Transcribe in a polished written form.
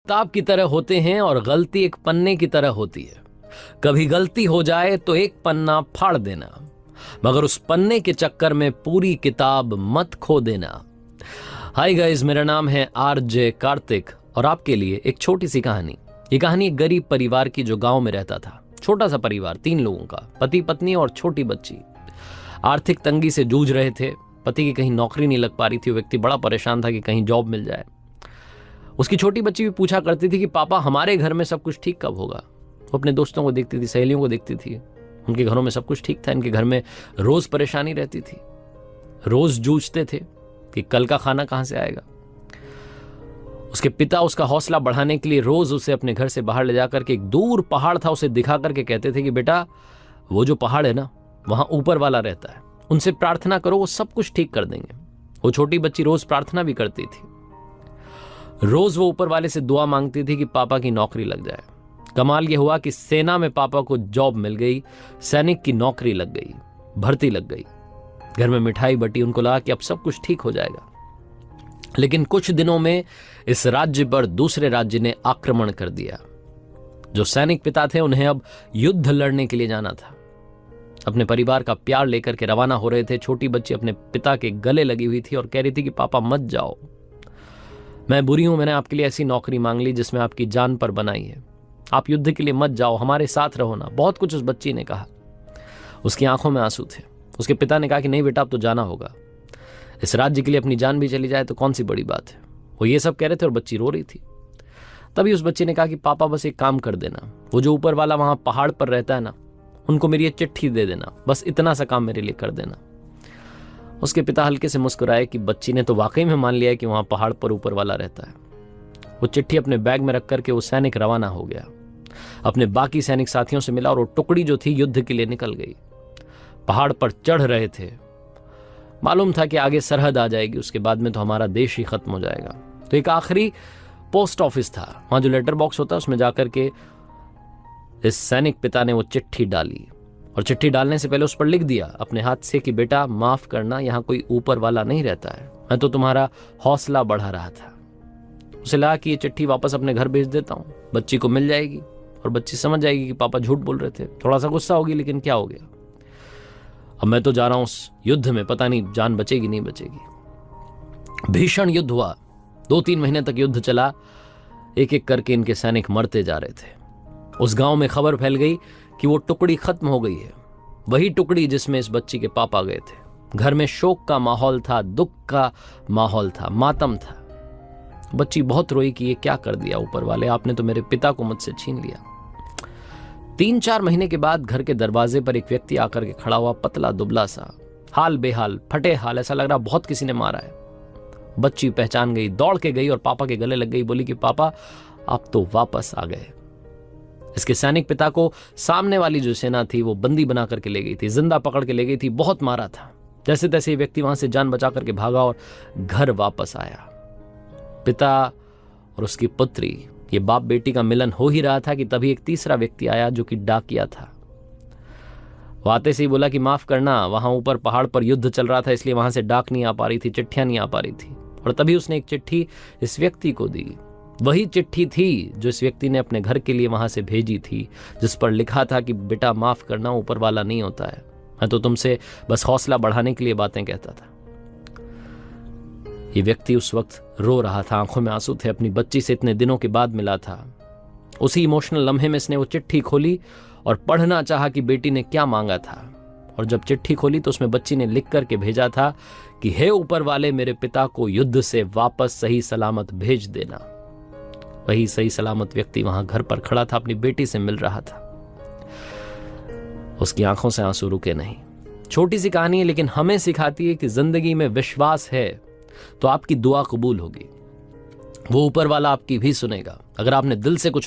किताब की तरह होते हैं और गलती एक पन्ने की तरह होती है। कभी गलती हो जाए तो एक पन्ना फाड़ देना, मगर उस पन्ने के चक्कर में पूरी किताब मत खो देना। हाय गाइस, मेरा नाम है आरजे कार्तिक और आपके लिए एक छोटी सी कहानी। ये कहानी एक गरीब परिवार की जो गांव में रहता था। छोटा सा परिवार, 3 लोगों का, पति पत्नी और छोटी बच्ची। आर्थिक तंगी से जूझ रहे थे। पति की कहीं नौकरी नहीं लग पा रही थी। वो व्यक्ति बड़ा परेशान था कि कहीं जॉब मिल जाए। उसकी छोटी बच्ची भी पूछा करती थी कि पापा, हमारे घर में सब कुछ ठीक कब होगा। वो अपने दोस्तों को देखती थी, सहेलियों को देखती थी, उनके घरों में सब कुछ ठीक था। इनके घर में रोज परेशानी रहती थी। रोज जूझते थे कि कल का खाना कहां से आएगा। उसके पिता उसका हौसला बढ़ाने के लिए रोज उसे अपने घर से बाहर ले जाकर के एक दूर पहाड़ था उसे दिखा करके कहते थे कि बेटा, वो जो पहाड़ है ना, वहां ऊपर वाला रहता है, उनसे प्रार्थना करो, वो सब कुछ ठीक कर देंगे। वो छोटी बच्ची रोज प्रार्थना भी करती थी। रोज वो ऊपर वाले से दुआ मांगती थी कि पापा की नौकरी लग जाए। कमाल यह हुआ कि सेना में पापा को जॉब मिल गई, सैनिक की नौकरी लग गई, भर्ती लग गई। घर में मिठाई बटी। उनको लगा कि अब सब कुछ ठीक हो जाएगा। लेकिन कुछ दिनों में इस राज्य पर दूसरे राज्य ने आक्रमण कर दिया। जो सैनिक पिता थे, उन्हें अब युद्ध लड़ने के लिए जाना था। अपने परिवार का प्यार लेकर के रवाना हो रहे थे। छोटी बच्ची अपने पिता के गले लगी हुई थी और कह रही थी कि पापा मत जाओ, मैं बुरी हूं, मैंने आपके लिए ऐसी नौकरी मांग ली जिसमें आपकी जान पर बनाई है। आप युद्ध के लिए मत जाओ, हमारे साथ रहो ना। बहुत कुछ उस बच्ची ने कहा। उसकी आंखों में आंसू थे। उसके पिता ने कहा कि नहीं बेटा, अब तो जाना होगा। इस राज्य के लिए अपनी जान भी चली जाए तो कौन सी बड़ी बात है। वो ये सब कह रहे थे और बच्ची रो रही थी। तभी उस बच्ची ने कहा कि पापा, बस एक काम कर देना, वो जो ऊपर वाला वहां पहाड़ पर रहता है ना, उनको मेरी ये चिट्ठी दे देना। बस इतना सा काम मेरे लिए कर देना। उसके पिता हल्के से मुस्कुराए कि बच्ची ने तो वाकई में मान लिया है कि वहां पहाड़ पर ऊपर वाला रहता है। वो चिट्ठी अपने बैग में रख करके वो सैनिक रवाना हो गया। अपने बाकी सैनिक साथियों से मिला और वो टुकड़ी जो थी युद्ध के लिए निकल गई। पहाड़ पर चढ़ रहे थे। मालूम था कि आगे सरहद आ जाएगी, उसके बाद में तो हमारा देश ही खत्म हो जाएगा। तो एक आखिरी पोस्ट ऑफिस था, वहां जो लेटर बॉक्स होता है, उसमें जाकर के इस सैनिक पिता ने वो चिट्ठी डाली। और चिट्ठी डालने से पहले उस पर लिख दिया अपने हाथ से कि बेटा, माफ करना, यहां कोई ऊपर वाला नहीं रहता है, मैं तो तुम्हारा हौसला बढ़ा रहा था। उसे लगा कि ये चिट्ठी वापस अपने घर भेज देता हूं, बच्ची को मिल जाएगी और बच्ची समझ जाएगी कि पापा झूठ बोल रहे थे। थोड़ा सा गुस्सा होगी, लेकिन क्या हो गया, अब मैं तो जा रहा हूं उस युद्ध में, पता नहीं जान बचेगी नहीं बचेगी। भीषण युद्ध हुआ। 2-3 महीने तक युद्ध चला। एक एक करके इनके सैनिक मरते जा रहे थे। उस गांव में खबर फैल गई कि वो टुकड़ी खत्म हो गई है। वही टुकड़ी जिसमें इस बच्ची के पापा गए थे। घर में शोक का माहौल था, दुख का माहौल था, मातम था। बच्ची बहुत रोई कि ये क्या कर दिया ऊपर वाले, आपने तो मेरे पिता को मुझसे छीन लिया। 3-4 महीने के बाद घर के दरवाजे पर एक व्यक्ति आकर के खड़ा हुआ, पतला दुबला सा, हाल बेहाल, फटे हाल, ऐसा लग रहा बहुत किसी ने मारा है। बच्ची पहचान गई, दौड़ के गई और पापा के गले लग गई। बोली कि पापा, आप तो वापस आ गए। इसके सैनिक पिता को सामने वाली जो सेना थी वो बंदी बना करके ले गई थी, जिंदा पकड़ के ले गई थी, बहुत मारा था। जैसे तैसे ये व्यक्ति वहां से जान बचा करके भागा और घर वापस आया। पिता और उसकी पुत्री, ये बाप बेटी का मिलन हो ही रहा था कि तभी एक तीसरा व्यक्ति आया जो कि डाकिया था। वो आते से ही बोला कि माफ करना, वहां ऊपर पहाड़ पर युद्ध चल रहा था, इसलिए वहां से डाक नहीं आ पा रही थी, चिट्ठियां नहीं आ पा रही थी। और तभी उसने एक चिट्ठी इस व्यक्ति को दी। वही चिट्ठी थी जो इस व्यक्ति ने अपने घर के लिए वहां से भेजी थी, जिस पर लिखा था कि बेटा, माफ करना, ऊपर वाला नहीं होता है, मैं तो तुमसे बस हौसला बढ़ाने के लिए बातें कहता था। ये व्यक्ति उस वक्त रो रहा था, आंखों में आंसू थे, अपनी बच्ची से इतने दिनों के बाद मिला था। उसी इमोशनल लम्हे में इसने वो चिट्ठी खोली और पढ़ना चाहा कि बेटी ने क्या मांगा था। और जब चिट्ठी खोली तो उसमें बच्ची ने लिख करके भेजा था कि हे ऊपर वाले, मेरे पिता को युद्ध से वापस सही सलामत भेज देना। वही सही सलामत व्यक्ति वहां घर पर खड़ा था, अपनी बेटी से मिल रहा था। उसकी आंखों से आंसू रुके नहीं। छोटी सी कहानी है, लेकिन हमें सिखाती है कि जिंदगी में विश्वास है तो आपकी दुआ कबूल होगी। वो ऊपर वाला आपकी भी सुनेगा। अगर आपने दिल से कुछ